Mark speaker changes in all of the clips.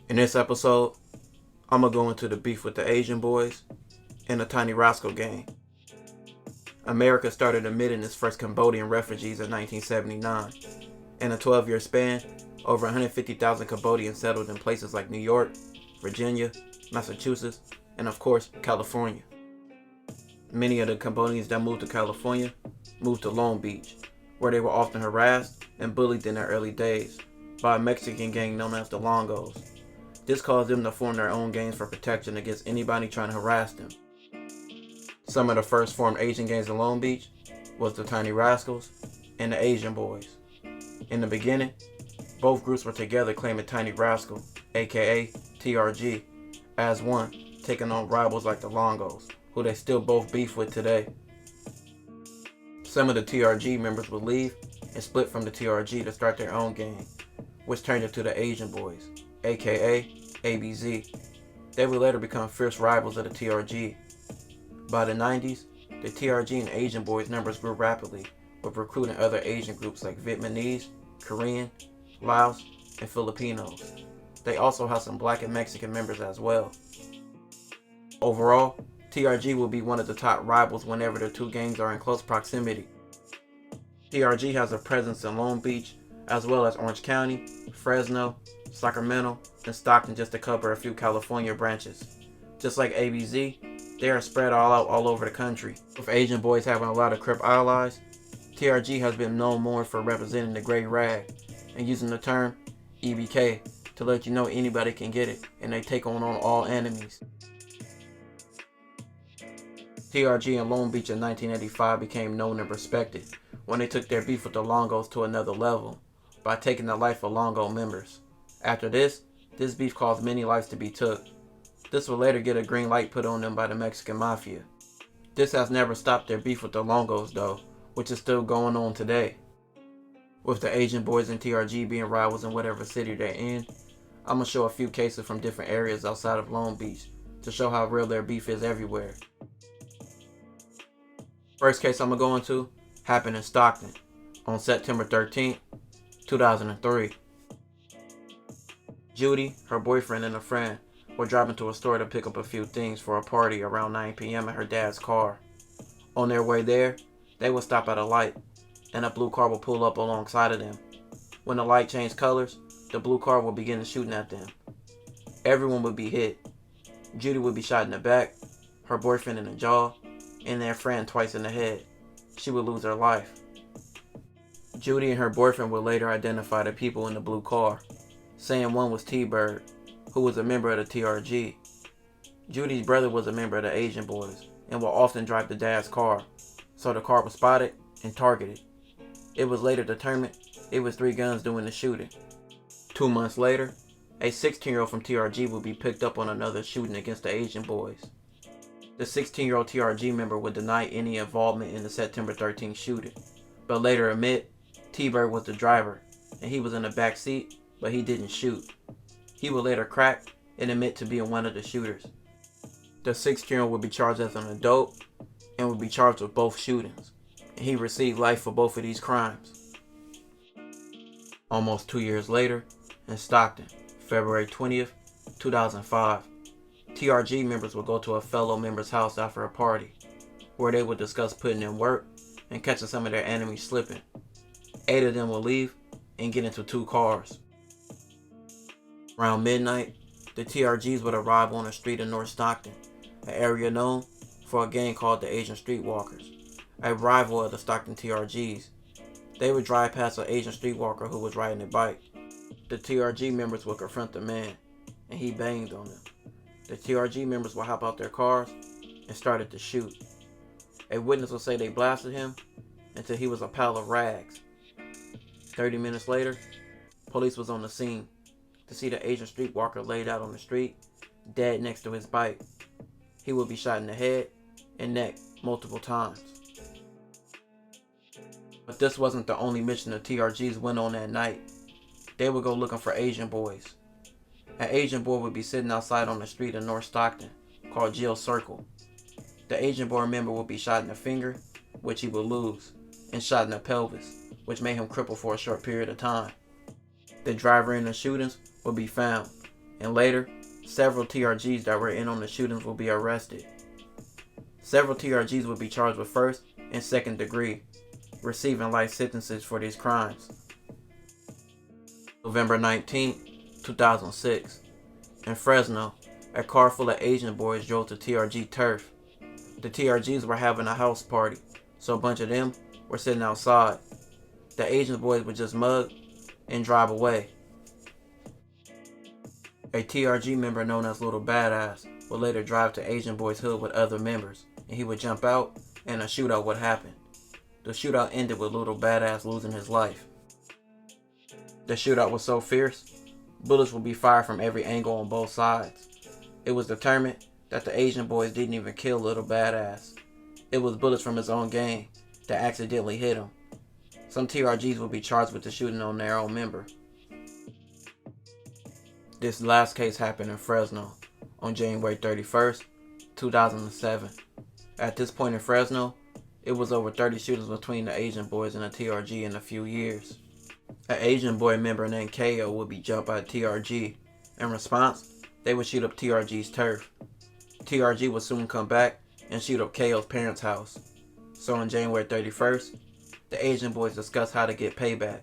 Speaker 1: In this episode, I'm going to go into the beef with the Asian boys and the Tiny Raskal gang. America started admitting its first Cambodian refugees in 1979. In a 12-year span, over 150,000 Cambodians settled in places like New York, Virginia, Massachusetts, and of course, California. Many of the Cambodians that moved to California moved to Long Beach, where they were often harassed and bullied in their early days by a Mexican gang known as the Longos. This caused them to form their own gangs for protection against anybody trying to harass them. Some of the first formed Asian gangs in Long Beach was the Tiny Raskals and the Asian Boys. In the beginning, both groups were together claiming Tiny Raskal, aka TRG, as one, taking on rivals like the Longos, who they still both beef with today. Some of the TRG members would leave and split from the TRG to start their own gang, which turned into the Asian Boys, aka ABZ. They would later become fierce rivals of the TRG. By the 90s, the TRG and Asian Boys numbers grew rapidly, with recruiting other Asian groups like Vietnamese, Korean, Laos, and Filipinos. They also have some black and Mexican members as well. Overall, TRG will be one of the top rivals whenever the two gangs are in close proximity. TRG has a presence in Long Beach, as well as Orange County, Fresno, Sacramento, and Stockton, just to cover a few California branches. Just like ABZ, they are spread all over the country. With Asian Boys having a lot of Crip allies, TRG has been known more for representing the gray rag and using the term EBK to let you know anybody can get it and they take on all enemies. TRG in Long Beach in 1985 became known and respected when they took their beef with the Longos to another level by taking the life of Longo members. After this beef caused many lives to be took. This would later get a green light put on them by the Mexican Mafia. This has never stopped their beef with the Longos though, which is still going on today. With the Asian Boys and TRG being rivals in whatever city they're in, I'm going to show a few cases from different areas outside of Long Beach to show how real their beef is everywhere. First case I'm going to go into happened in Stockton on September 13th, 2003. Judy, her boyfriend, and a friend were driving to a store to pick up a few things for a party around 9 p.m. in her dad's car. On their way there, they would stop at a light, and a blue car would pull up alongside of them. When the light changed colors, the blue car would begin shooting at them. Everyone would be hit. Judy would be shot in the back, her boyfriend in the jaw, and their friend twice in the head. She would lose her life. Judy and her boyfriend would later identify the people in the blue car, saying one was T-Bird, who was a member of the TRG. Judy's brother was a member of the Asian Boys and would often drive the dad's car, so the car was spotted and targeted. It was later determined it was 3 guns doing the shooting. 2 months later, a 16-year-old from TRG would be picked up on another shooting against the Asian Boys. The 16-year-old TRG member would deny any involvement in the September 13th shooting, but later admit T-Bird was the driver and he was in the back seat, but he didn't shoot. He would later crack and admit to being one of the shooters. The 16-year-old would be charged as an adult and would be charged with both shootings, and he received life for both of these crimes. Almost 2 years later, in Stockton, February 20th, 2005, TRG members would go to a fellow member's house after a party, where they would discuss putting in work and catching some of their enemies slipping. 8 of them would leave and get into 2 cars. Around midnight, the TRGs would arrive on a street in North Stockton, an area known for a gang called the Asian Streetwalkers, a rival of the Stockton TRGs. They would drive past an Asian streetwalker who was riding a bike. The TRG members would confront the man, and he banged on them. The TRG members would hop out their cars and started to shoot. A witness will say they blasted him until he was a pile of rags. 30 minutes later, police was on the scene to see the Asian streetwalker laid out on the street, dead next to his bike. He would be shot in the head and neck multiple times. But this wasn't the only mission the TRGs went on that night. They would go looking for Asian Boys. An Asian boy would be sitting outside on the street in North Stockton, called Jill Circle. The Asian boy member would be shot in the finger, which he would lose, and shot in the pelvis, which made him crippled for a short period of time. The driver in the shootings would be found, and later, several TRGs that were in on the shootings will be arrested. Several TRGs will be charged with first and second degree, receiving life sentences for these crimes. November 19, 2006. In Fresno, a car full of Asian boys drove to TRG turf. The TRGs were having a house party, so a bunch of them were sitting outside. The Asian boys would just mug and drive away. A TRG member known as Little Badass would later drive to Asian Boy's hood with other members, and he would jump out and a shootout would happen. The shootout ended with Little Badass losing his life. The shootout was so fierce, bullets would be fired from every angle on both sides. It was determined that the Asian boys didn't even kill Little Badass. It was bullets from his own gang that accidentally hit him. Some TRGs would be charged with the shooting on their own member. This last case happened in Fresno on January 31st, 2007. At this point in Fresno, it was over 30 shootings between the Asian boys and the TRG in a few years. An Asian boy member named KO would be jumped by TRG. In response, they would shoot up TRG's turf. TRG would soon come back and shoot up KO's parents' house. So on January 31st, the Asian boys discussed how to get payback.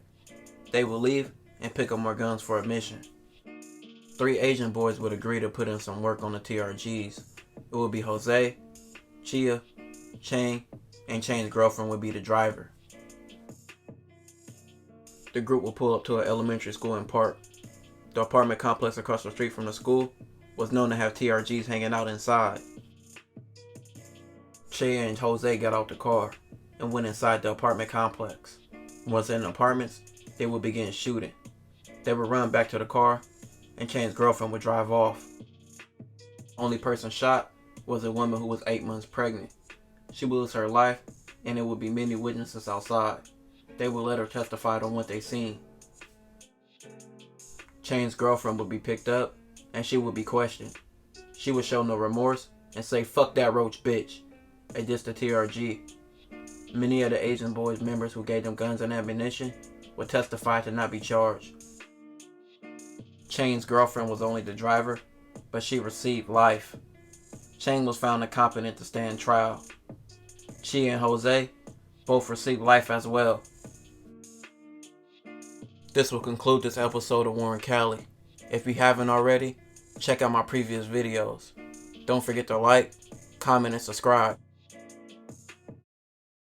Speaker 1: They would leave and pick up more guns for a mission. 3 Asian boys would agree to put in some work on the TRGs. It would be Jose, Chia, Chang, and Chang's girlfriend would be the driver. The group would pull up to an elementary school in Park. The apartment complex across the street from the school was known to have TRGs hanging out inside. Chia and Jose got out the car and went inside the apartment complex. Once in the apartments, they would begin shooting. They would run back to the car and Chang's girlfriend would drive off. Only person shot was a woman who was 8 months pregnant. She would lose her life and there would be many witnesses outside. They would let her testify on what they seen. Chang's girlfriend would be picked up and she would be questioned. She would show no remorse and say, "Fuck that roach bitch," and diss the TRG. Many of the Asian boys members who gave them guns and ammunition would testify to not be charged. Chang's girlfriend was only the driver, but she received life. Chang was found incompetent to stand trial. Chia and Jose both received life as well. This will conclude this episode of Warren Cali. If you haven't already, check out my previous videos. Don't forget to like, comment, and subscribe.